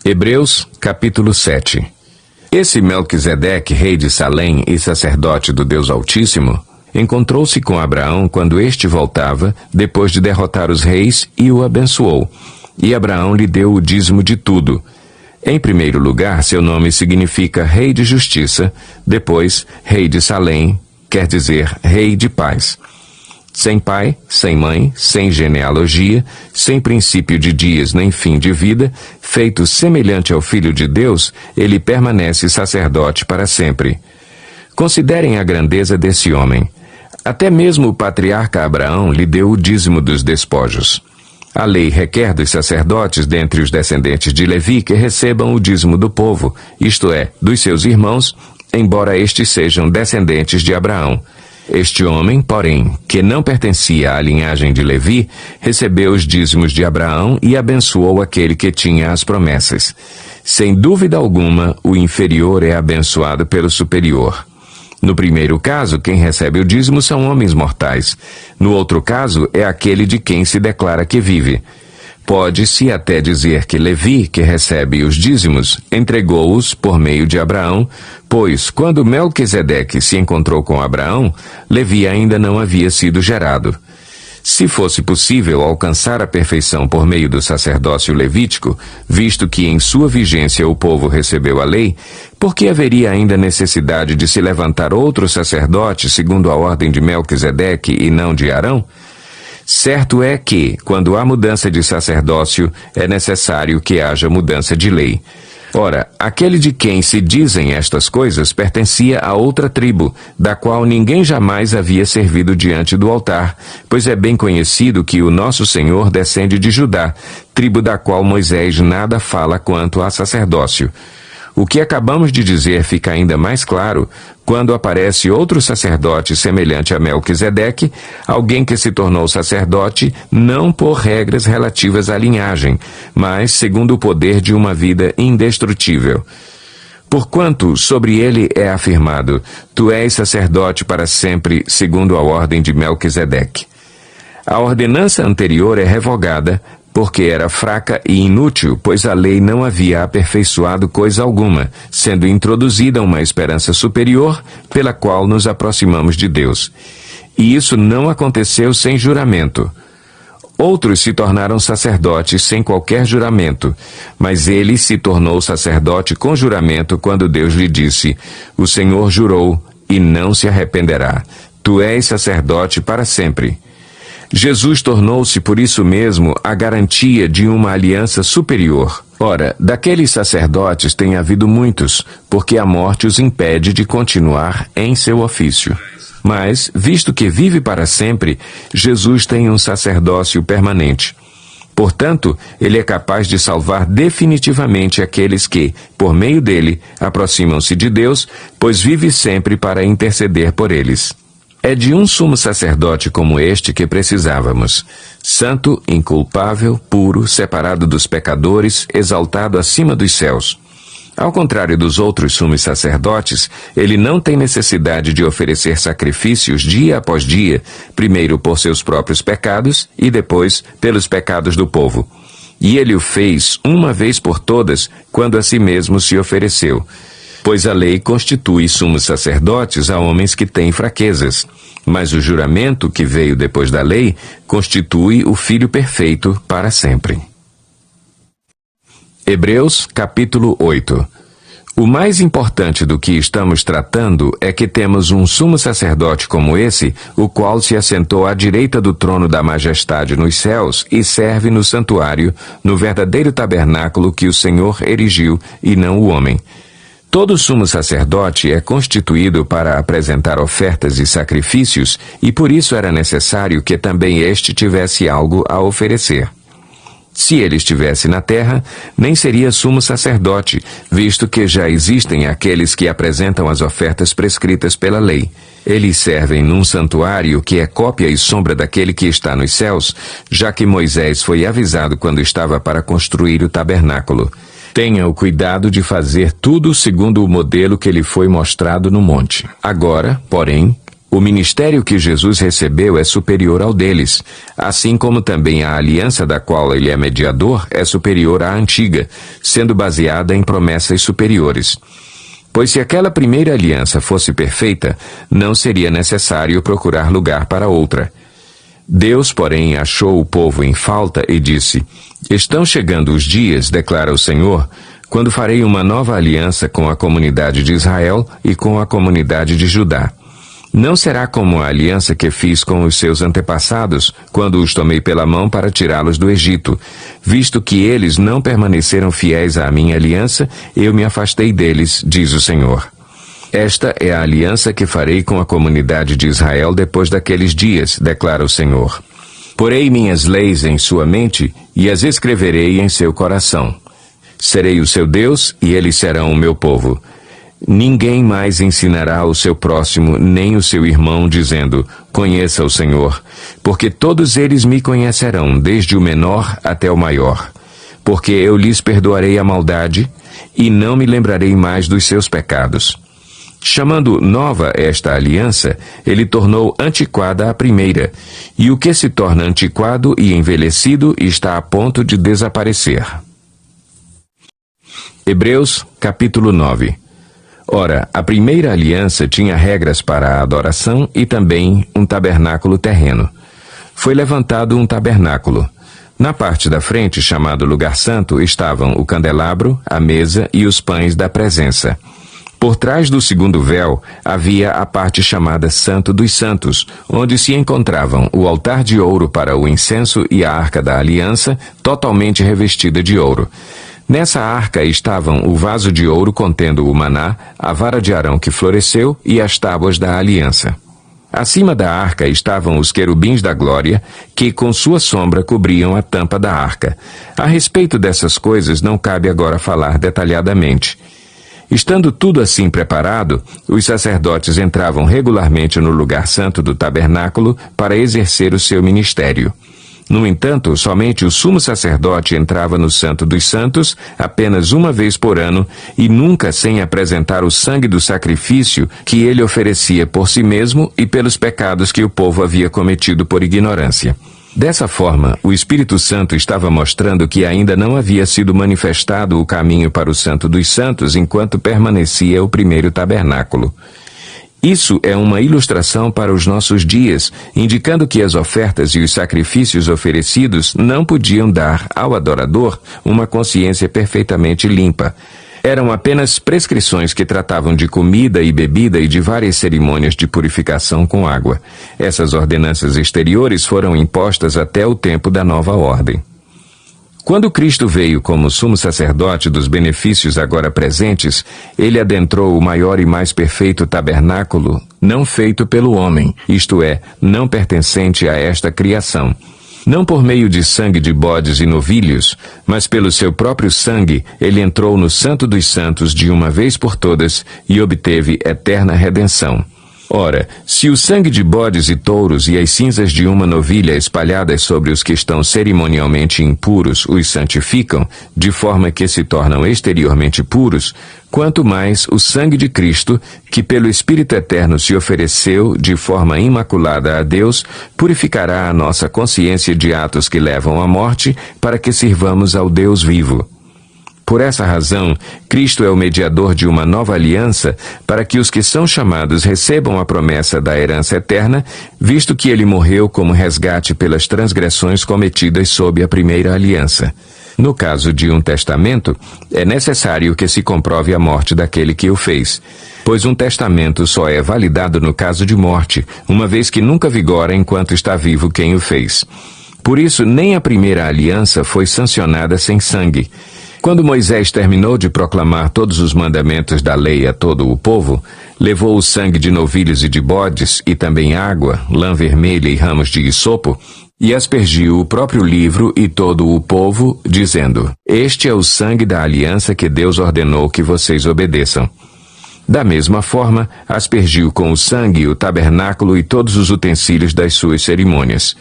Hebreus, capítulo 7. Esse Melquisedeque, rei de Salém e sacerdote do Deus Altíssimo, encontrou-se com Abraão quando este voltava, depois de derrotar os reis, e o abençoou. E Abraão lhe deu o dízimo de tudo. Em primeiro lugar, seu nome significa Rei de Justiça, depois, Rei de Salém, quer dizer Rei de Paz. Sem pai, sem mãe, sem genealogia, sem princípio de dias nem fim de vida, feito semelhante ao Filho de Deus, ele permanece sacerdote para sempre. Considerem a grandeza desse homem. Até mesmo o patriarca Abraão lhe deu o dízimo dos despojos. A lei requer dos sacerdotes dentre os descendentes de Levi que recebam o dízimo do povo, isto é, dos seus irmãos, embora estes sejam descendentes de Abraão. Este homem, porém, que não pertencia à linhagem de Levi, recebeu os dízimos de Abraão e abençoou aquele que tinha as promessas. Sem dúvida alguma, o inferior é abençoado pelo superior. No primeiro caso, quem recebe o dízimo são homens mortais. No outro caso, é aquele de quem se declara que vive. Pode-se até dizer que Levi, que recebe os dízimos, entregou-os por meio de Abraão, pois, quando Melquisedeque se encontrou com Abraão, Levi ainda não havia sido gerado. Se fosse possível alcançar a perfeição por meio do sacerdócio levítico, visto que em sua vigência o povo recebeu a lei, por que haveria ainda necessidade de se levantar outro sacerdote segundo a ordem de Melquisedeque e não de Arão? Certo é que, quando há mudança de sacerdócio, é necessário que haja mudança de lei. Ora, aquele de quem se dizem estas coisas pertencia a outra tribo, da qual ninguém jamais havia servido diante do altar, pois é bem conhecido que o nosso Senhor descende de Judá, tribo da qual Moisés nada fala quanto a sacerdócio. O que acabamos de dizer fica ainda mais claro quando aparece outro sacerdote semelhante a Melquisedeque, alguém que se tornou sacerdote não por regras relativas à linhagem, mas segundo o poder de uma vida indestrutível. Porquanto sobre ele é afirmado, tu és sacerdote para sempre, segundo a ordem de Melquisedeque. A ordenança anterior é revogada, porque era fraca e inútil, pois a lei não havia aperfeiçoado coisa alguma, sendo introduzida uma esperança superior, pela qual nos aproximamos de Deus. E isso não aconteceu sem juramento. Outros se tornaram sacerdotes sem qualquer juramento, mas ele se tornou sacerdote com juramento quando Deus lhe disse, o Senhor jurou e não se arrependerá. Tu és sacerdote para sempre. Jesus tornou-se por isso mesmo a garantia de uma aliança superior. Ora, daqueles sacerdotes tem havido muitos, porque a morte os impede de continuar em seu ofício. Mas, visto que vive para sempre, Jesus tem um sacerdócio permanente. Portanto, ele é capaz de salvar definitivamente aqueles que, por meio dele, aproximam-se de Deus, pois vive sempre para interceder por eles. É de um sumo sacerdote como este que precisávamos, santo, inculpável, puro, separado dos pecadores, exaltado acima dos céus. Ao contrário dos outros sumos sacerdotes, ele não tem necessidade de oferecer sacrifícios dia após dia, primeiro por seus próprios pecados e depois pelos pecados do povo. E ele o fez uma vez por todas, quando a si mesmo se ofereceu. Pois a lei constitui sumos sacerdotes a homens que têm fraquezas, mas o juramento que veio depois da lei constitui o Filho perfeito para sempre. Hebreus, capítulo 8. O mais importante do que estamos tratando é que temos um sumo sacerdote como esse, o qual se assentou à direita do trono da majestade nos céus e serve no santuário, no verdadeiro tabernáculo que o Senhor erigiu e não o homem. Todo sumo sacerdote é constituído para apresentar ofertas e sacrifícios, e por isso era necessário que também este tivesse algo a oferecer. Se ele estivesse na terra, nem seria sumo sacerdote, visto que já existem aqueles que apresentam as ofertas prescritas pela lei. Eles servem num santuário que é cópia e sombra daquele que está nos céus, já que Moisés foi avisado quando estava para construir o tabernáculo. Tenha o cuidado de fazer tudo segundo o modelo que lhe foi mostrado no monte. Agora, porém, O ministério que Jesus recebeu é superior ao deles, assim como também a aliança da qual ele é mediador é superior à antiga, sendo baseada em promessas superiores. Pois se aquela primeira aliança fosse perfeita, não seria necessário procurar lugar para outra. Deus, porém, achou o povo em falta e disse: Estão chegando os dias, declara o Senhor, quando farei uma nova aliança com a comunidade de Israel e com a comunidade de Judá. Não será como a aliança que fiz com os seus antepassados, quando os tomei pela mão para tirá-los do Egito. Visto que eles não permaneceram fiéis à minha aliança, eu me afastei deles, diz o Senhor. Esta é a aliança que farei com a comunidade de Israel depois daqueles dias, declara o Senhor. Porei minhas leis em sua mente e as escreverei em seu coração. Serei o seu Deus e eles serão o meu povo. Ninguém mais ensinará o seu próximo nem o seu irmão, dizendo: Conheça o Senhor, porque todos eles me conhecerão, desde o menor até o maior. Porque eu lhes perdoarei a maldade e não me lembrarei mais dos seus pecados. Chamando nova esta aliança, ele tornou antiquada a primeira, e o que se torna antiquado e envelhecido está a ponto de desaparecer. Hebreus, capítulo 9. Ora, a primeira aliança tinha regras para a adoração e também um tabernáculo terreno. Foi levantado um tabernáculo. Na parte da frente, chamado Lugar Santo, estavam o candelabro, a mesa e os pães da presença. Por trás do segundo véu havia a parte chamada Santo dos Santos, onde se encontravam o altar de ouro para o incenso e a arca da aliança, totalmente revestida de ouro. Nessa arca estavam o vaso de ouro contendo o maná, a vara de Arão que floresceu e as tábuas da aliança. Acima da arca estavam os querubins da glória, que com sua sombra cobriam a tampa da arca. A respeito dessas coisas não cabe agora falar detalhadamente. Estando tudo assim preparado, os sacerdotes entravam regularmente no lugar santo do tabernáculo para exercer o seu ministério. No entanto, somente o sumo sacerdote entrava no Santo dos Santos apenas uma vez por ano e nunca sem apresentar o sangue do sacrifício que ele oferecia por si mesmo e pelos pecados que o povo havia cometido por ignorância. Dessa forma, o Espírito Santo estava mostrando que ainda não havia sido manifestado o caminho para o Santo dos Santos enquanto permanecia o primeiro tabernáculo. Isso é uma ilustração para os nossos dias, indicando que as ofertas e os sacrifícios oferecidos não podiam dar ao adorador uma consciência perfeitamente limpa. Eram apenas prescrições que tratavam de comida e bebida e de várias cerimônias de purificação com água. Essas ordenanças exteriores foram impostas até o tempo da nova ordem. Quando Cristo veio como sumo sacerdote dos benefícios agora presentes, ele adentrou o maior e mais perfeito tabernáculo, não feito pelo homem, isto é, não pertencente a esta criação. Não por meio de sangue de bodes e novilhos, mas pelo seu próprio sangue, ele entrou no Santo dos Santos de uma vez por todas e obteve eterna redenção. Ora, se o sangue de bodes e touros e as cinzas de uma novilha espalhadas sobre os que estão cerimonialmente impuros os santificam, de forma que se tornam exteriormente puros, quanto mais o sangue de Cristo, que pelo Espírito Eterno se ofereceu de forma imaculada a Deus, purificará a nossa consciência de atos que levam à morte, para que sirvamos ao Deus vivo. Por essa razão, Cristo é o mediador de uma nova aliança para que os que são chamados recebam a promessa da herança eterna, visto que ele morreu como resgate pelas transgressões cometidas sob a primeira aliança. No caso de um testamento, é necessário que se comprove a morte daquele que o fez, pois um testamento só é validado no caso de morte, uma vez que nunca vigora enquanto está vivo quem o fez. Por isso, nem a primeira aliança foi sancionada sem sangue. Quando Moisés terminou de proclamar todos os mandamentos da lei a todo o povo, levou o sangue de novilhos e de bodes, e também água, lã vermelha e ramos de hisopo, e aspergiu o próprio livro e todo o povo, dizendo: Este é o sangue da aliança que Deus ordenou que vocês obedeçam. Da mesma forma, aspergiu com o sangue o tabernáculo e todos os utensílios das suas cerimônias.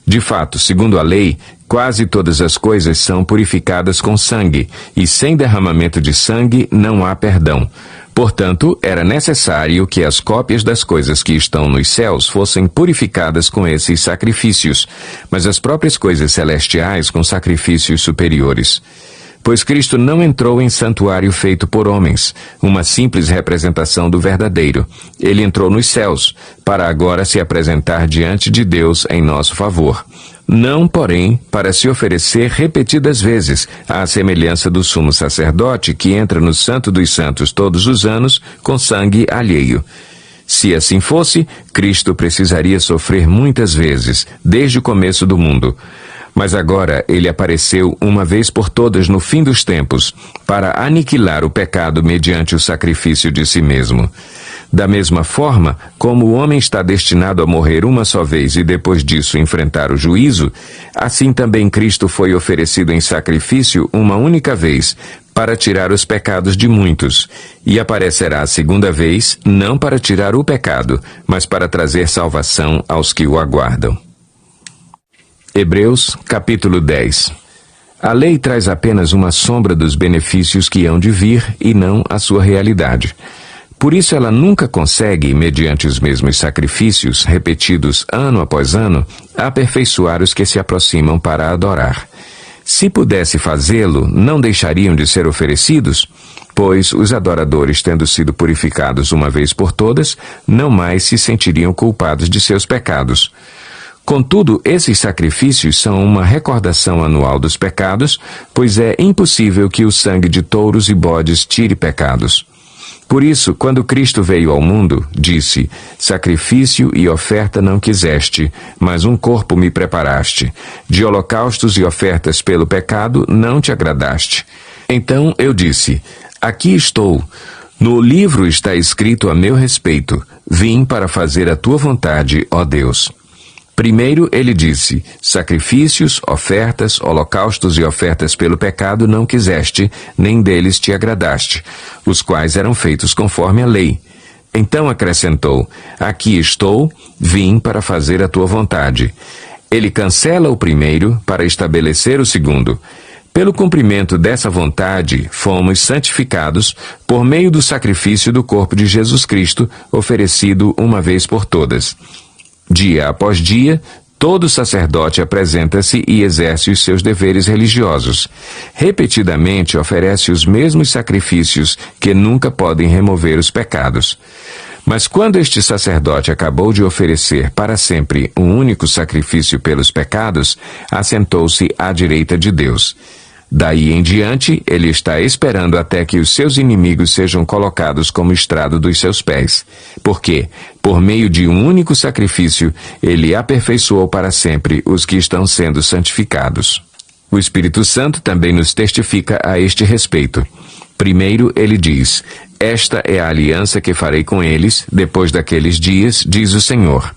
De fato, segundo a lei, quase todas as coisas são purificadas com sangue, e sem derramamento de sangue não há perdão. Portanto, era necessário que as cópias das coisas que estão nos céus fossem purificadas com esses sacrifícios, mas as próprias coisas celestiais com sacrifícios superiores. Pois Cristo não entrou em santuário feito por homens, uma simples representação do verdadeiro. Ele entrou nos céus, para agora se apresentar diante de Deus em nosso favor. Não, porém, para se oferecer repetidas vezes, à semelhança do sumo sacerdote que entra no Santo dos Santos todos os anos com sangue alheio. Se assim fosse, Cristo precisaria sofrer muitas vezes, desde o começo do mundo. Mas agora ele apareceu uma vez por todas no fim dos tempos, para aniquilar o pecado mediante o sacrifício de si mesmo. Da mesma forma, como o homem está destinado a morrer uma só vez e depois disso enfrentar o juízo, assim também Cristo foi oferecido em sacrifício uma única vez, para tirar os pecados de muitos, e aparecerá a segunda vez, não para tirar o pecado, mas para trazer salvação aos que o aguardam. Hebreus, capítulo 10. A lei traz apenas uma sombra dos benefícios que hão de vir e não a sua realidade. Por isso ela nunca consegue, mediante os mesmos sacrifícios, repetidos ano após ano, aperfeiçoar os que se aproximam para adorar. Se pudesse fazê-lo, não deixariam de ser oferecidos, pois os adoradores, tendo sido purificados uma vez por todas, não mais se sentiriam culpados de seus pecados. Contudo, esses sacrifícios são uma recordação anual dos pecados, pois é impossível que o sangue de touros e bodes tire pecados. Por isso, quando Cristo veio ao mundo, disse: sacrifício e oferta não quiseste, mas um corpo me preparaste. De holocaustos e ofertas pelo pecado não te agradaste. Então eu disse: aqui estou. No livro está escrito a meu respeito: vim para fazer a tua vontade, ó Deus. Primeiro ele disse: sacrifícios, ofertas, holocaustos e ofertas pelo pecado não quiseste, nem deles te agradaste, os quais eram feitos conforme a lei. Então acrescentou: aqui estou, vim para fazer a tua vontade. Ele cancela o primeiro para estabelecer o segundo. Pelo cumprimento dessa vontade, fomos santificados por meio do sacrifício do corpo de Jesus Cristo, oferecido uma vez por todas. Dia após dia, todo sacerdote apresenta-se e exerce os seus deveres religiosos. Repetidamente oferece os mesmos sacrifícios que nunca podem remover os pecados. Mas quando este sacerdote acabou de oferecer para sempre um único sacrifício pelos pecados, assentou-se à direita de Deus. Daí em diante, ele está esperando até que os seus inimigos sejam colocados como estrado dos seus pés. Porque, por meio de um único sacrifício, ele aperfeiçoou para sempre os que estão sendo santificados. O Espírito Santo também nos testifica a este respeito. Primeiro, ele diz: esta é a aliança que farei com eles depois daqueles dias, diz o Senhor.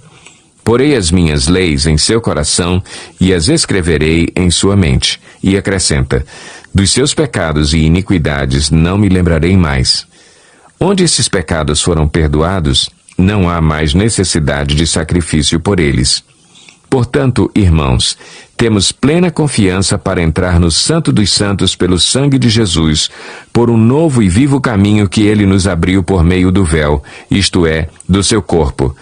Porei as minhas leis em seu coração e as escreverei em sua mente. E acrescenta: dos seus pecados e iniquidades não me lembrarei mais. Onde esses pecados foram perdoados, não há mais necessidade de sacrifício por eles. Portanto, irmãos, temos plena confiança para entrar no Santo dos Santos pelo sangue de Jesus, por um novo e vivo caminho que ele nos abriu por meio do véu, isto é, do seu corpo.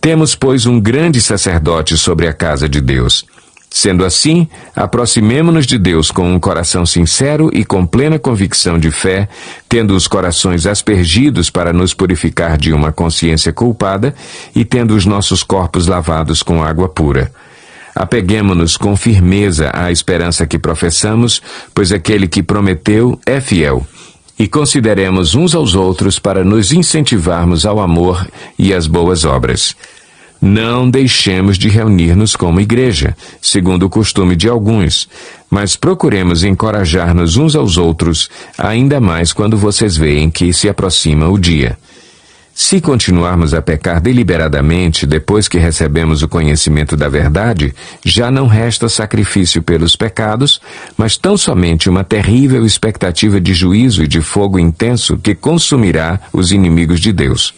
Temos, pois, um grande sacerdote sobre a casa de Deus. Sendo assim, aproximemo-nos de Deus com um coração sincero e com plena convicção de fé, tendo os corações aspergidos para nos purificar de uma consciência culpada e tendo os nossos corpos lavados com água pura. Apeguemo-nos com firmeza à esperança que professamos, pois aquele que prometeu é fiel. E consideremos uns aos outros para nos incentivarmos ao amor e às boas obras. Não deixemos de reunir-nos como igreja, segundo o costume de alguns, mas procuremos encorajar-nos uns aos outros, ainda mais quando vocês veem que se aproxima o dia. Se continuarmos a pecar deliberadamente depois que recebemos o conhecimento da verdade, já não resta sacrifício pelos pecados, mas tão somente uma terrível expectativa de juízo e de fogo intenso que consumirá os inimigos de Deus.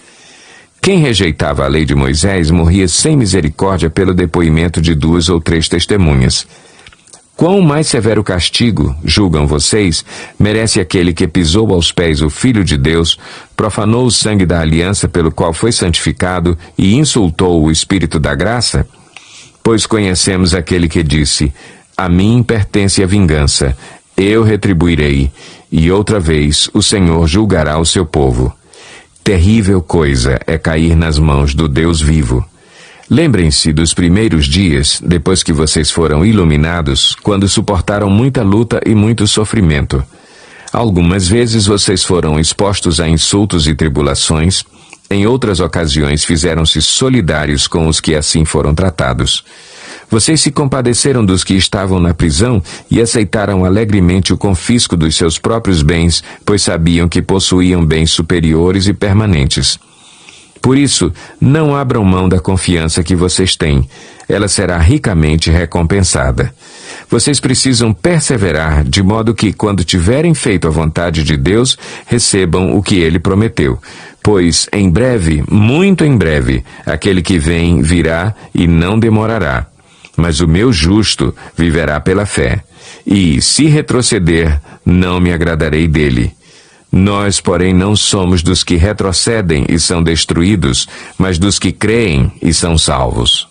Quem rejeitava a lei de Moisés morria sem misericórdia pelo depoimento de 2 ou 3 testemunhas. Quão mais severo castigo, julgam vocês, merece aquele que pisou aos pés o Filho de Deus, profanou o sangue da aliança pelo qual foi santificado e insultou o Espírito da graça? Pois conhecemos aquele que disse: a mim pertence a vingança, eu retribuirei, e outra vez o Senhor julgará o seu povo. Terrível coisa é cair nas mãos do Deus vivo. Lembrem-se dos primeiros dias, depois que vocês foram iluminados, quando suportaram muita luta e muito sofrimento. Algumas vezes vocês foram expostos a insultos e tribulações, em outras ocasiões fizeram-se solidários com os que assim foram tratados. Vocês se compadeceram dos que estavam na prisão e aceitaram alegremente o confisco dos seus próprios bens, pois sabiam que possuíam bens superiores e permanentes. Por isso, não abram mão da confiança que vocês têm. Ela será ricamente recompensada. Vocês precisam perseverar, de modo que, quando tiverem feito a vontade de Deus, recebam o que Ele prometeu. Pois, em breve, muito em breve, aquele que vem virá e não demorará. Mas o meu justo viverá pela fé. E, se retroceder, não me agradarei dele. Nós, porém, não somos dos que retrocedem e são destruídos, mas dos que creem e são salvos.